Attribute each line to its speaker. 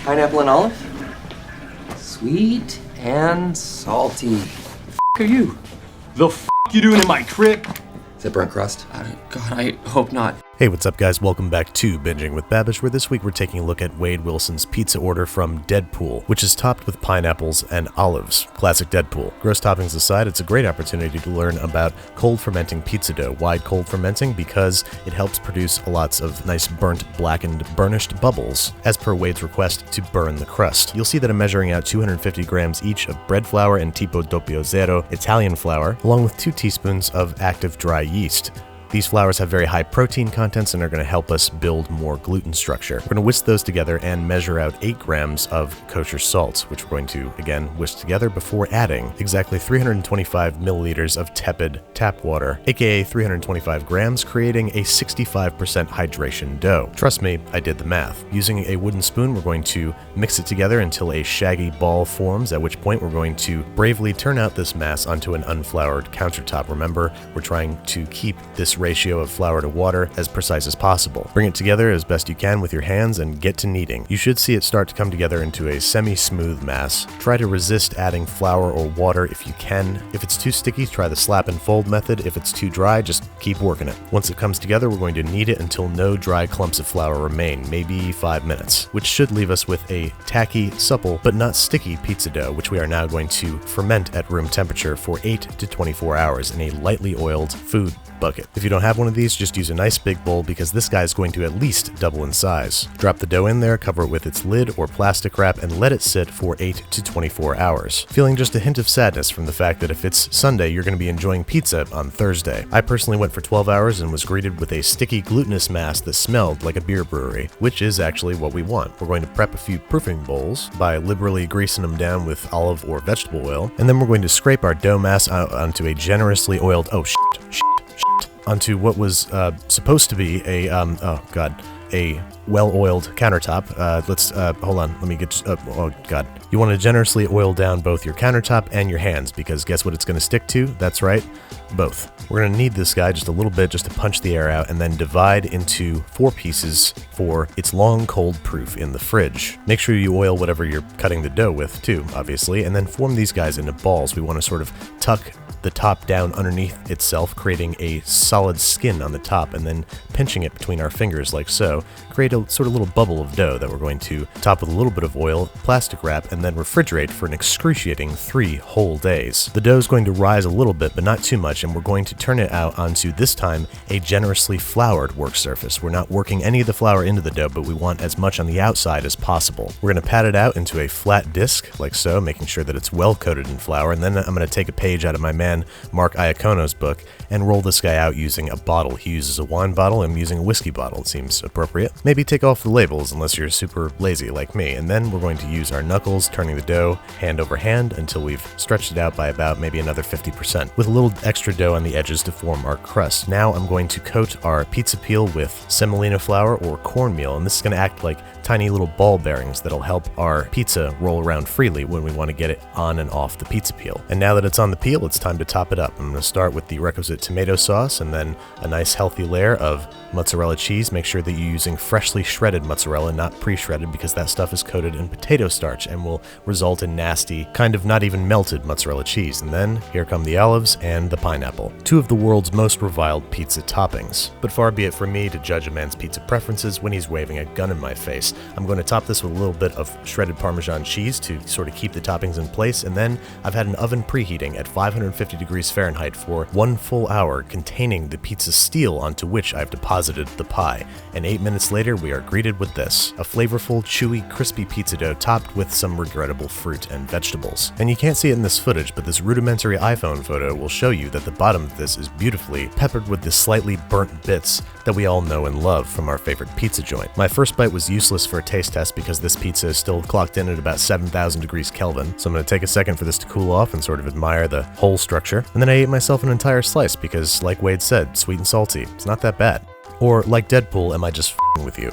Speaker 1: Pineapple and olive? Sweet and salty. The f*** are you?
Speaker 2: The f*** you doing in my crib?
Speaker 1: Is it burnt crust? God, I hope not.
Speaker 3: Hey, what's up guys? Welcome back to Binging with Babish, where this week we're taking a look at Wade Wilson's pizza order from Deadpool, which is topped with pineapples and olives. Classic Deadpool. Gross toppings aside, it's a great opportunity to learn about cold fermenting pizza dough. Why cold fermenting? Because it helps produce lots of nice burnt, blackened, burnished bubbles, as per Wade's request to burn the crust. You'll see that I'm measuring out 250 grams each of bread flour and tipo doppio zero Italian flour, along with 2 teaspoons of active dry yeast. These flours have very high protein contents and are going to help us build more gluten structure. We're going to whisk those together and measure out 8 grams of kosher salt, which we're going to, again, whisk together before adding exactly 325 milliliters of tepid tap water, aka 325 grams, creating a 65% hydration dough. Trust me, I did the math. Using a wooden spoon, we're going to mix it together until a shaggy ball forms, at which point we're going to bravely turn out this mass onto an unfloured countertop. Remember, we're trying to keep this ratio of flour to water as precise as possible. Bring it together as best you can with your hands and get to kneading. You should see it start to come together into a semi-smooth mass. Try to resist adding flour or water if you can. If it's too sticky, try the slap and fold method. If it's too dry, just keep working it. Once it comes together, we're going to knead it until no dry clumps of flour remain, maybe 5 minutes, which should leave us with a tacky, supple, but not sticky pizza dough, which we are now going to ferment at room temperature for 8 to 24 hours in a lightly oiled food bucket. If you don't have one of these, just use a nice big bowl because this guy is going to at least double in size. Drop the dough in there, cover it with its lid or plastic wrap, and let it sit for 8 to 24 hours. Feeling just a hint of sadness from the fact that if it's Sunday, you're going to be enjoying pizza on Thursday. I personally went for 12 hours and was greeted with a sticky glutinous mass that smelled like a beer brewery, which is actually what we want. We're going to prep a few proofing bowls by liberally greasing them down with olive or vegetable oil, and then we're going to scrape our dough mass out onto a generously oiled, onto what was supposed to be a well-oiled countertop. Hold on, let me get, oh god. You want to generously oil down both your countertop and your hands, because guess what it's going to stick to? That's right, both. We're going to knead this guy just a little bit just to punch the air out, and then divide into 4 pieces for its long cold proof in the fridge. Make sure you oil whatever you're cutting the dough with too, obviously, and then form these guys into balls. We want to sort of tuck the top down underneath itself, creating a solid skin on the top, and then pinching it between our fingers like so. Create a sort of little bubble of dough that we're going to top with a little bit of oil, plastic wrap, and then refrigerate for an excruciating 3 whole days. The dough is going to rise a little bit, but not too much, and we're going to turn it out onto, this time, a generously floured work surface. We're not working any of the flour into the dough, but we want as much on the outside as possible. We're going to pat it out into a flat disc, like so, making sure that it's well coated in flour, and then I'm going to take a page out of my man Mark Iacono's book and roll this guy out using a bottle. He uses a wine bottle, I'm using a whiskey bottle. It seems appropriate. Maybe take off the labels unless you're super lazy like me, and then we're going to use our knuckles, turning the dough hand over hand until we've stretched it out by about maybe another 50%, with a little extra dough on the edges to form our crust. Now I'm going to coat our pizza peel with semolina flour or cornmeal, and this is going to act like tiny little ball bearings that'll help our pizza roll around freely when we want to get it on and off the pizza peel. And now that it's on the peel, it's time to top it up. I'm going to start with the requisite tomato sauce and then a nice healthy layer of mozzarella cheese. Make sure that you're using freshly shredded mozzarella, not pre-shredded, because that stuff is coated in potato starch and will result in nasty, kind of not even melted mozzarella cheese. And then here come the olives and the pineapple, 2 of the world's most reviled pizza toppings. But far be it from me to judge a man's pizza preferences when he's waving a gun in my face. I'm going to top this with a little bit of shredded Parmesan cheese to sort of keep the toppings in place, and then I've had an oven preheating at 550 degrees Fahrenheit for 1 full hour, containing the pizza steel onto which I've deposited the pie. And 8 minutes later, we are greeted with this, a flavorful, chewy, crispy pizza dough topped with some regrettable fruit and vegetables. And you can't see it in this footage, but this rudimentary iPhone photo will show you that the bottom of this is beautifully peppered with the slightly burnt bits that we all know and love from our favorite pizza joint. My first bite was useless for a taste test because this pizza is still clocked in at about 7,000 degrees Kelvin, so I'm going to take a second for this to cool off and sort of admire the whole structure. And then I ate myself an entire slice because, like Wade said, sweet and salty. It's not that bad. Or, like Deadpool, am I just f***ing with you?